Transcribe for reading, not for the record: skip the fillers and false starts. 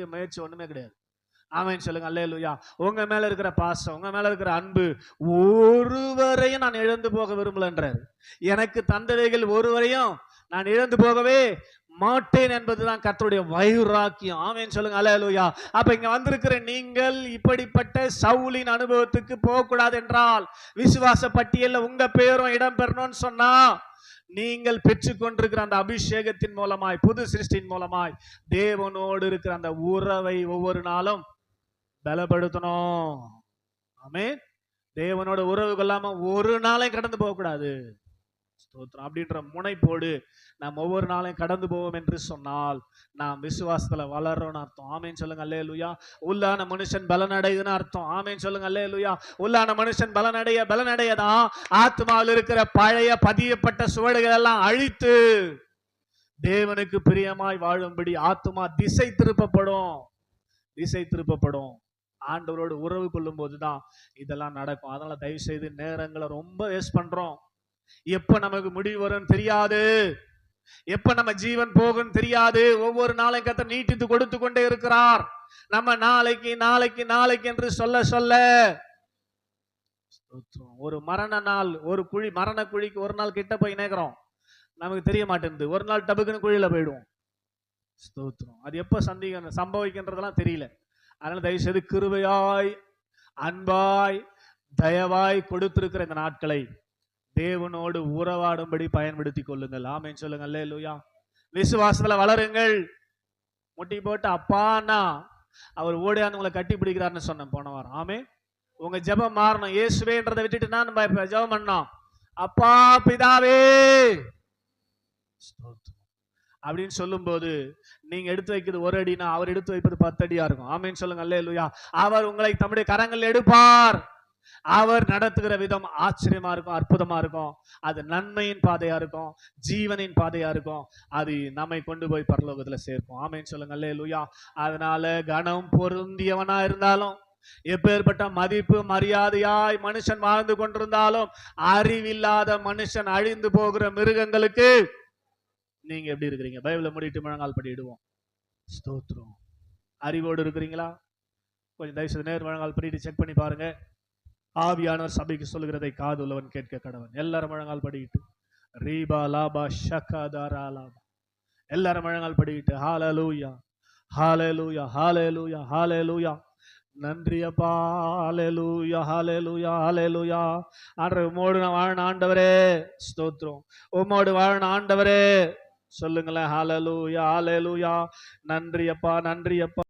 முயற்சி ஒண்ணுமே கிடையாது. ஆமென் சொல்லுங்க. அல்லேலூயா. உங்க மேல இருக்கிற பாசம், உங்க மேல இருக்கிற அன்பு ஒருவரையும் நான் இழந்து போக விரும்பலன்றார். எனக்கு தந்தவைகள் ஒருவரையும் நான் இழந்து போகவே மாட்டேன் என்பதுதான் கர்த்தருடைய வைராக்கியம். ஆமென் சொல்லுங்க. அல்லேலூயா. அப்ப இங்க வந்திருக்கிற நீங்கள் இப்படிப்பட்ட சவுலின் அனுபவத்துக்கு போக கூடாது என்றால், விசுவாச பட்டியல்ல உங்க பேரும் இடம் பெறணும்னு சொன்னா, நீங்கள் பெற்றுக்கொண்டிருக்கிற அந்த அபிஷேகத்தின் மூலமாய், புது சிருஷ்டியின் மூலமாய் தேவனோடு இருக்கிற அந்த உறவை ஒவ்வொரு நாளும் பலப்படுத்தணும். ஆமென். தேவனோட உறவு கொள்ளாம ஒரு நாளையும் கடந்து போக கூடாது. ஸ்தோத்திரம். அப்படின்ற முனைப்போடு நாம் ஒவ்வொரு நாளையும் கடந்து போவோம் என்று சொன்னால் நாம் விசுவாசத்துல வளர்றோம்னு அர்த்தம். ஆமென் சொல்லுங்க. அல்லேலூயா. உள்ளான மனுஷன் பலனடையுதுன்னு அர்த்தம். ஆமென் சொல்லுங்க. அல்லேலூயா. உள்ளான மனுஷன் பலனடையதான் ஆத்மாவில் இருக்கிற பழைய பதியப்பட்ட சுவடுகள் எல்லாம் அழித்து தேவனுக்கு பிரியமாய் வாழும்படி ஆத்மா திசை திருப்பப்படும். ஆண்டவரோடு உறவு கொள்ளும் போதுதான் இதெல்லாம் நடக்கும். அதனால தயவு செய்து நேரங்களை ரொம்ப வேஸ்ட் பண்றோம். எப்ப நமக்கு முடிவு வரும் தெரியாது, எப்ப நம்ம ஜீவன் போகும் தெரியாது. ஒவ்வொரு நாளையும் கர்த்தர் நீட்டித்து கொடுத்து கொண்டே இருக்கிறார். நம்ம நாளைக்கு என்று சொல்ல ஒரு மரண நாள், மரண குழிக்கு ஒரு நாள் கிட்ட போய் நேக்கிறோம், நமக்கு தெரிய மாட்டேங்குது. ஒரு நாள் டபுக்குன்னு குழியில போயிடுவோம். ஸ்தோத்திரம். அது எப்ப சம்பவிக்கின்றதெல்லாம் தெரியல. அதனால தயவு செய்து கிருபையாய், அன்பாய், தயவாய் கொடுத்திருக்கிற இந்த நாட்களை தேவனோடு உறவாடும்படி பயன்படுத்திக் கொள்ளுங்கள். ஆமென் சொல்லுங்க. அல்லேலூயா. விசுவாசத்துல வளருங்கள். முட்டி போட்டு அப்பான்னா அவர் ஓடியாந்து உங்களை கட்டி பிடிக்கிறார்னு சொன்னேன் போன வாரம். ஆமென். உங்க ஜெபம் மாறணும். இயேசுவேன்றதை விட்டுட்டு நான் ஜெபம் பண்ணோம், அப்பா பிதாவே அப்படின்னு சொல்லும் போது நீங்க எடுத்து வைக்கிறது ஒரு அடினா அவர் எடுத்து வைப்பது 10 அடியா இருக்கும். ஆமென் சொல்லுங்க. அல்லேலூயா. அவர் உங்களை தம்முடைய கரங்கள் எடுப்பார். அவர் நடத்துகிற விதம் ஆச்சரியமா இருக்கும், அற்புதமா இருக்கும். அது நன்மையின் பாதையா இருக்கும், ஜீவனின் பாதையா இருக்கும். அது நம்மை கொண்டு போய் பரலோகத்துல சேர்க்கும். ஆமென் சொல்லுங்க. அல்லேலூயா. அதனால கனம் பொருந்தியவனா இருந்தாலும், எப்பேற்பட்ட மதிப்பு மரியாதையாய் மனுஷன் வாழ்ந்து கொண்டிருந்தாலும், அறிவில்லாத மனுஷன் அழிந்து போகிற மிருகங்களுக்கு நீங்க எப்படி இருக்கிறீங்க? பைபிளை மூடிட்டு முழங்கால் படிடுவோம். ஸ்தோத்திரம். அறிவோடு இருக்கிறீங்களா? கொஞ்சம் தயவு செய்து நேர் முழங்கால் படிட்டு செக் பண்ணி பாருங்க. ஆவியானவர் சபைக்கு சொல்லுகிறதை காது உள்ளவன் கேட்க கடவன். எல்லாரும் முழங்கால் படிக்கிட்டு ரீபா லாபா ஷகாதாரா லாபா எல்லாரும் முழங்கால் படிக்கிட்டு ஹalleluya ஹalleluya ஹalleluya ஹalleluya. நன்றி அப்பா. ஹalleluya ஹalleluya ஹalleluya. உம்மோடு வாழன ஆண்டவரே ஸ்தோத்திரம். உம்மோடு வாழன ஆண்டவரே சொல்லுங்களேன். ஹalleluya ஹalleluya. நன்றி அப்பா, நன்றி அப்பா.